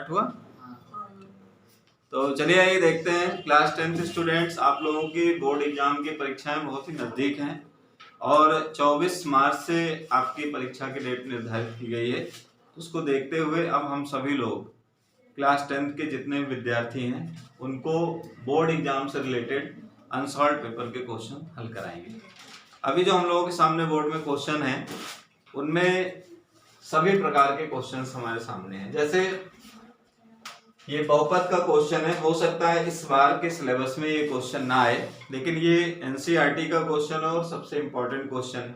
हुआ। तो चलिए आइए देखते हैं। क्लास 10th स्टूडेंट्स, आप लोगों की बोर्ड एग्जाम की परीक्षाएं बहुत ही नज़दीक हैं और 24 मार्च से आपकी परीक्षा की डेट निर्धारित की गई है। तो उसको देखते हुए अब हम सभी लोग क्लास 10th के जितने भी विद्यार्थी हैं उनको बोर्ड एग्जाम से रिलेटेड अनसॉल्व पेपर के क्वेश्चन हल कराएंगे। अभी जो हम लोगों के सामने बोर्ड में क्वेश्चन हैं उनमें सभी प्रकार के क्वेश्चंस हमारे सामने हैं। जैसे ये बहुपद का क्वेश्चन है, हो सकता है इस बार के सिलेबस में ये क्वेश्चन ना आए, लेकिन ये एनसीईआरटी का क्वेश्चन है और सबसे इम्पोर्टेंट क्वेश्चन है।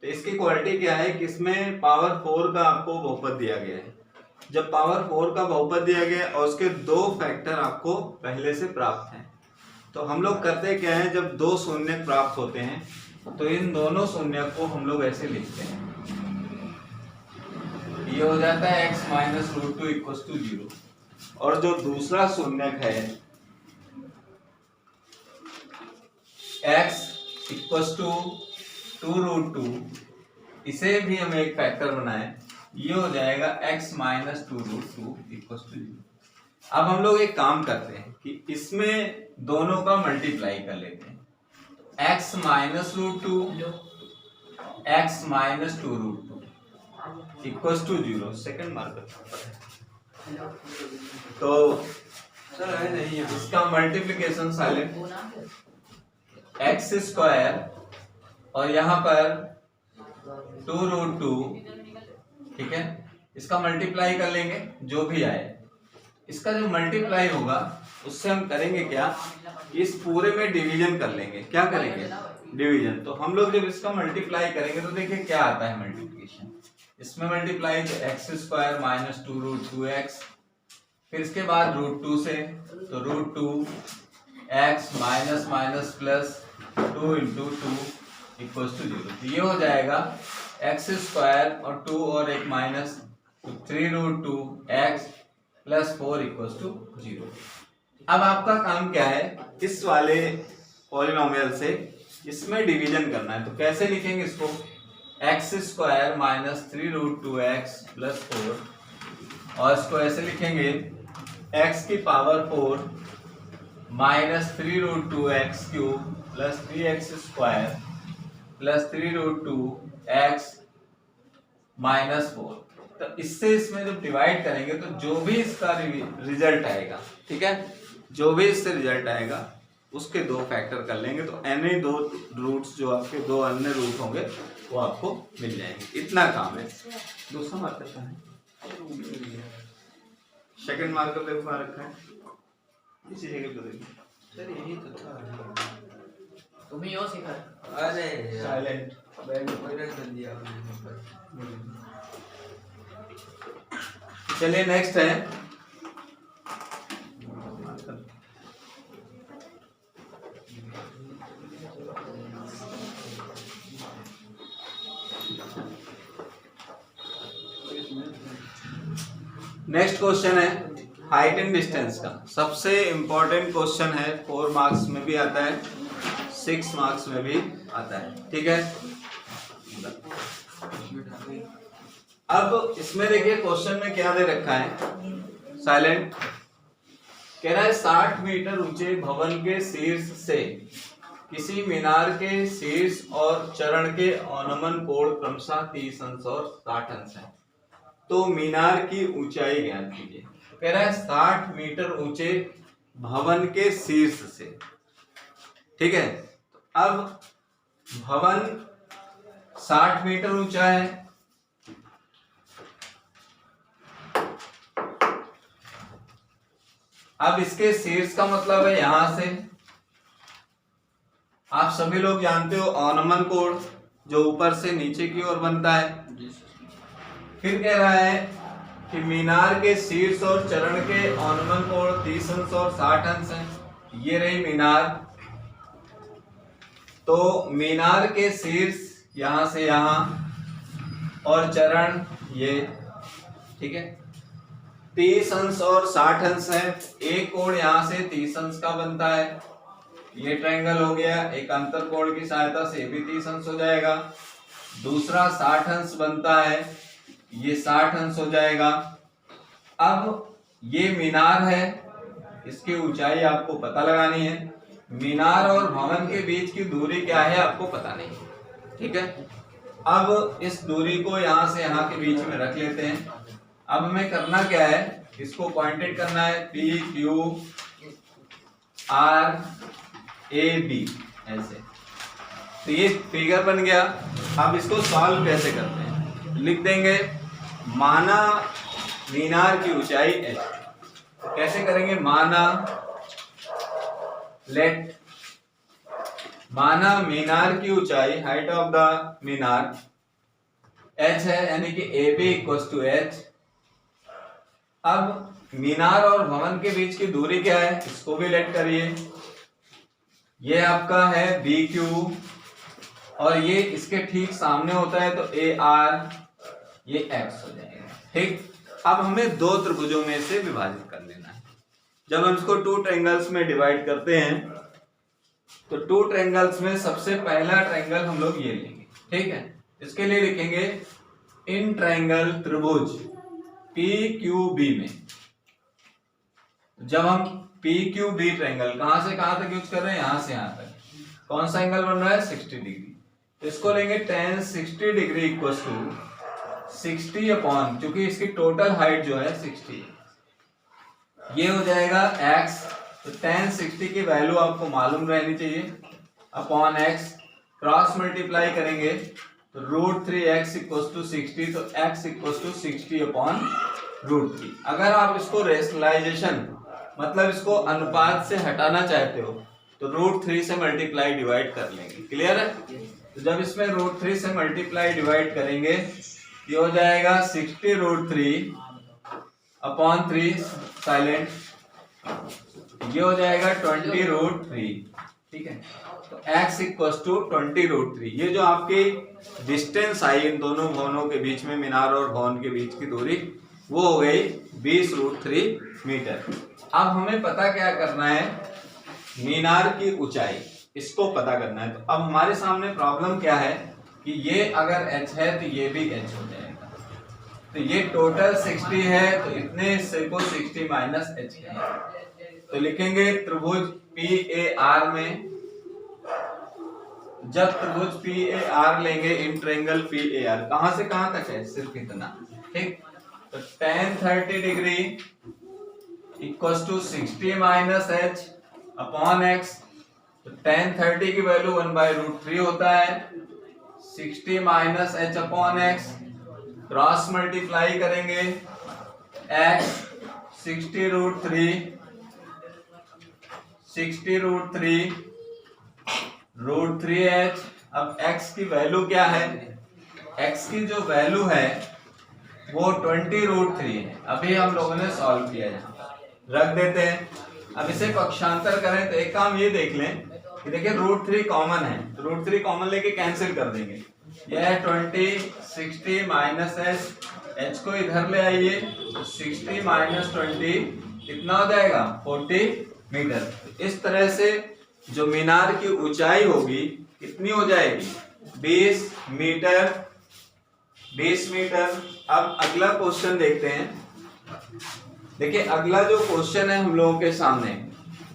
तो इसकी क्वालिटी क्या है कि इसमें पावर 4 का आपको बहुपद दिया गया है। जब पावर 4 का बहुपद दिया गया है और उसके दो फैक्टर आपको पहले से प्राप्त हैं, तो हम लोग करते क्या है, जब दो शून्य प्राप्त होते हैं तो इन दोनों शून्य को हम लोग ऐसे लिखते हैं। ये हो जाता है x minus root 2 equal to 0 और जो दूसरा शून्यक है x इक्वल टू 2 रूट 2, इसे भी हम एक फैक्टर बनाए, ये हो जाएगा x minus 2 root 2 equal to 0। अब हम लोग एक काम करते हैं कि इसमें दोनों का मल्टीप्लाई कर लेते हैं। x minus root 2 x minus 2 root 2 equal to 0। Second marker तो सर है नहीं, इसका मल्टीप्लिकेशन साइलेंट एक्स स्क्वायर और यहाँ पर 2 रूट 2, ठीक है, इसका मल्टीप्लाई कर लेंगे जो भी आए। इसका जो मल्टीप्लाई होगा उससे हम करेंगे क्या, इस पूरे में डिवीजन कर लेंगे। क्या करेंगे, डिवीजन। तो हम लोग जब इसका मल्टीप्लाई करेंगे तो देखिए क्या आता है मल्टीप्लिकेशन। इसमें मल्टीप्लाई तो x square minus 2 root 2x, फिर इसके बाद रूट 2 से तो root 2 x minus minus plus 2 into 2 equal to 0। तो ये हो जाएगा एक्स स्क्वायर और 2 और एक minus 3 root 2 x plus 4 equal to 0। अब आपका काम क्या है, इस वाले पॉलिनोमियल से इसमें डिवीजन करना है। तो कैसे लिखेंगे इसको, x square minus 3 root 2x plus 4, और इसको ऐसे लिखेंगे x की power 4 minus 3 root 2x cube plus 3x square plus 3 root 2x minus 4। तो इससे इसमें जब डिवाइड करेंगे तो जो भी इसका रिजल्ट आएगा, ठीक है, जो भी इससे रिजल्ट आएगा उसके दो फैक्टर कर लेंगे, तो अन्य दो रूट्स जो आपके दो अन्य रूट होंगे वो आपको मिल जाएंगे। इतना काम है। दूसरा मार्कर क्या है, सेकंड मार्कर पे वहां रखा है, इसी जगह पे देखिए सर, यही तो था। तुम ही हो सिखा। अरे साइलेंट बैग पकड़ कर दिया। चलिए नेक्स्ट है नेक्स्ट क्वेश्चन है हाइट एंड डिस्टेंस का। सबसे इंपॉर्टेंट क्वेश्चन है, 4 मार्क्स में भी आता है, 6 मार्क्स में भी आता है, ठीक है। अब इसमें देखिए क्वेश्चन में क्या दे रखा है, साइलेंट, कह रहा है 60 मीटर ऊंचे भवन के शीर्ष से किसी मीनार के शीर्ष और चरण के अवनमन कोण क्रमशः 30 अंश और 60 अंश है। तो मीनार की ऊंचाई ज्ञात कीजिए। कह रहा है 60 मीटर ऊंचे भवन के शीर्ष से, ठीक है। अब भवन 60 मीटर ऊंचा है, अब इसके शीर्ष का मतलब है यहां से, आप सभी लोग जानते हो अवनमन कोण जो ऊपर से नीचे की ओर बनता है। फिर कह रहा है कि मीनार के शीर्ष और चरण के अवनमन कोण 30 अंश और 60 अंश है। ये रही मीनार, तो मीनार के शीर्ष यहां से यहां और चरण ये, ठीक है, 30 अंश और 60 अंश है। एक कोण यहां से 30 अंश का बनता है, ये ट्रायंगल हो गया, एक अंतर कोण की सहायता से भी 30 अंश हो जाएगा। दूसरा 60 अंश बनता है, ये 60 अंश हो जाएगा। अब ये मीनार है, इसकी ऊंचाई आपको पता लगानी है। मीनार और भवन के बीच की दूरी क्या है आपको पता नहीं, ठीक है। अब इस दूरी को यहाँ से यहाँ के बीच में रख लेते हैं। अब हमें करना क्या है, इसको पॉइंटेड करना है P Q R A B ऐसे। तो ये फिगर बन गया। अब इसको सॉल्व कैसे करते हैं, लिख देंगे माना मीनार की ऊंचाई h। कैसे करेंगे, माना मीनार की ऊंचाई, height of the minar h है, यानी कि A B equals to h। अब मीनार और भवन के बीच की दूरी क्या है, इसको भी लेट करिए। ये आपका है बी क्यू और ये इसके ठीक सामने होता है तो ए आर, ये x हो जाएगा, ठीक। अब हमें दो त्रिभुजों में से विभाजित कर लेना है। जब हम इसको टू ट्रायंगल्स में डिवाइड करते हैं तो टू ट्रायंगल्स में सबसे पहला ट्रायंगल हम लोग ये लेंगे, ठीक है। इसके लिए लिखेंगे इन ट्रायंगल त्रिभुज पी क्यू बी में। जब हम पी क्यू बी ट्रायंगल कहां से कहां तक यूज कर रहे हैं, यहां से यहां तक, कौन सा एंगल बन रहा है 60 डिग्री। इसको लेंगे tan 60 degree equals to 60 upon, क्योंकि इसकी टोटल हाइट जो है 60 है, ये हो जाएगा x। तो tan 60 की वैल्यू आपको मालूम रहनी चाहिए, अपॉन x क्रॉस मल्टीप्लाई करेंगे तो √3x इक्वल्स टू 60, तो x इक्वल्स टू 60 अपॉन √3। अगर आप इसको रेशनलाइजेशन मतलब इसको अनुपात से हटाना चाहते हो तो √3 से मल्टीप्लाई डिवाइड कर लेंगे, क्लियर है। तो जब इसमें √3 से मल्टीप्लाई डिवाइड करेंगे ये हो जाएगा 60√3 अपॉन 3 साइलेंट, ये हो जाएगा 20√3, ठीक है। तो x इक्वल्स टू 20√3। ये जो आपकी डिस्टेंस आई इन दोनों भवनों के बीच में, मीनार और भवन के बीच की दूरी, वो हो गई 20√3 मीटर। अब हमें पता क्या करना है, मीनार की ऊंचाई, इसको पता करना है। तो अब हमारे सामने प्रॉब्लम क्या है कि ये अगर h है तो ये भी h हो जाएगा। तो ये टोटल 60 है तो इतने हिस्से को 60 माइनस h कहेंगे। तो लिखेंगे त्रिभुज PAR में, जब त्रिभुज PAR लेंगे इन ट्रायंगल PAR, कहां से कहां तक है, सिर्फ इतना, ठीक। तो tan 30 degree equals to 60 minus h upon x। तो tan 30 की वैल्यू 1/√3 होता है, 60 minus h upon x, cross multiply करेंगे x 60√3 √3h। अब x की वैल्यू क्या है, x की जो वैल्यू है वो 20√3 है। अभी हम लोगों ने सॉल्व किया है, रख देते हैं। अब इसे पक्षांतर करें तो एक काम ये देख लें कि देखिए √3 कॉमन है, तो √3 कॉमन लेके कैंसिल कर देंगे। यह है 20, 60 माइनस h को इधर ले आइए तो 60 माइनस 20 कितना हो जाएगा 40 मीटर। इस तरह से जो मीनार की ऊंचाई होगी कितनी हो जाएगी 20 मीटर। 20 मीटर। अब अगला क्वेश्चन देखते हैं। देखिए अगला जो क्वेश्चन है हम लोगों के सामने,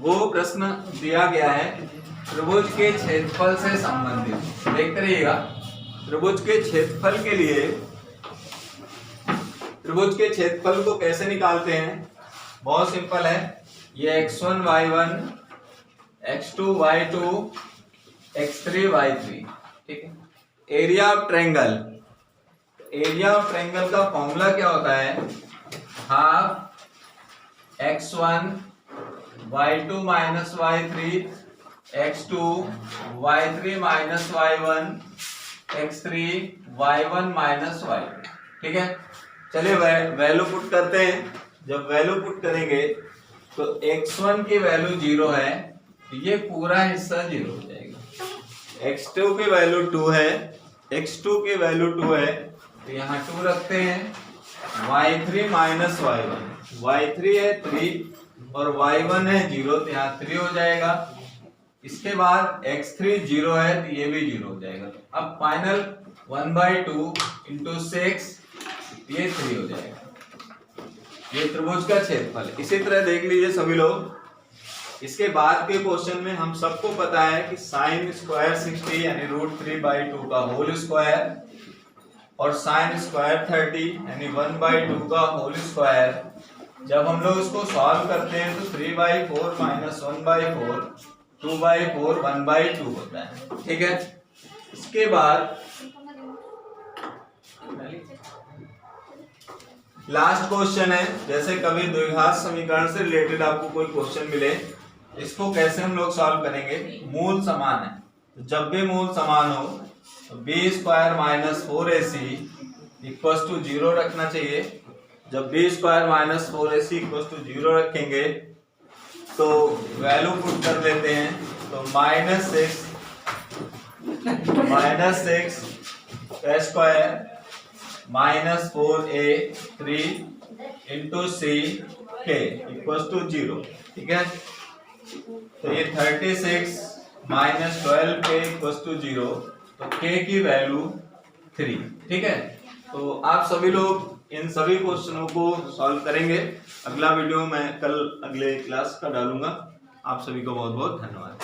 वो प्रश्न दिया गया है त्रिभुज के क्षेत्रफल से संबंधित। देखते रहिएगा। त्रिभुज के क्षेत्रफल के लिए, त्रिभुज के क्षेत्रफल को कैसे निकालते हैं, बहुत सिंपल है। ये x1 y1 x2 y2 x3 y3, ठीक है। Area of triangle, area of triangle का फॉर्मूला क्या होता है, half x1 y2 minus y3 x2 y3 minus y1 x3 y1 minus y2, ठीक है। चलिए वैल्यू पुट करते हैं। जब वैल्यू पुट करेंगे तो x1 की वैल्यू 0 है, ये पूरा हिस्सा 0 हो जाएगा। x2 की वैल्यू 2 है, x2 की वैल्यू 2 है तो यहाँ 2 रखते हैं। y3 माइनस y1, y3 है 3 और y1 है 0 तो यहाँ 3 हो जाएगा। इसके बाद x3 0 है तो ये भी 0 हो जाएगा। अब फाइनल 1/2 इंटू 6 ये 3 हो जाएगा। ये त्रिभुज का क्षेत्रफल। इसी तरह देख लीजिए सभी लोग, इसके बाद के क्वेश्चन में हम सबको पता है कि साइन स्क्वायर 60 यानी √3/2 का होल स्क्वायर और साइन स्क्वायर 30 यानी 1/2 का होल स्क्वायर, जब हम लोग इसको सॉल्व करते हैं तो 3/4 माइनस 1/4 2/4 1/2 होता है। ठीक है, इसके बाद लास्ट क्वेश्चन है, जैसे कभी द्विघात समीकरण से रिलेटेड आपको कोई क्वेश्चन मिले, इसको कैसे हम लोग सॉल्व करेंगे। मूल समान है, तो जब भी मूल समान हो तो b² minus 4ac equals to 0 रखना चाहिए। जब b² minus 4ac equals to 0 रखेंगे तो वैल्यू पुट कर लेते हैं, तो -6 का² minus 4a3 into c k equals to 0। ठीक है, तो ये 36 माइनस 12k इक्वल्स टू 0, तो k की वैल्यू 3। ठीक है, तो आप सभी लोग इन सभी क्वेश्चनों को सॉल्व करेंगे। अगला वीडियो मैं कल अगले क्लास का डालूंगा। आप सभी को बहुत बहुत धन्यवाद।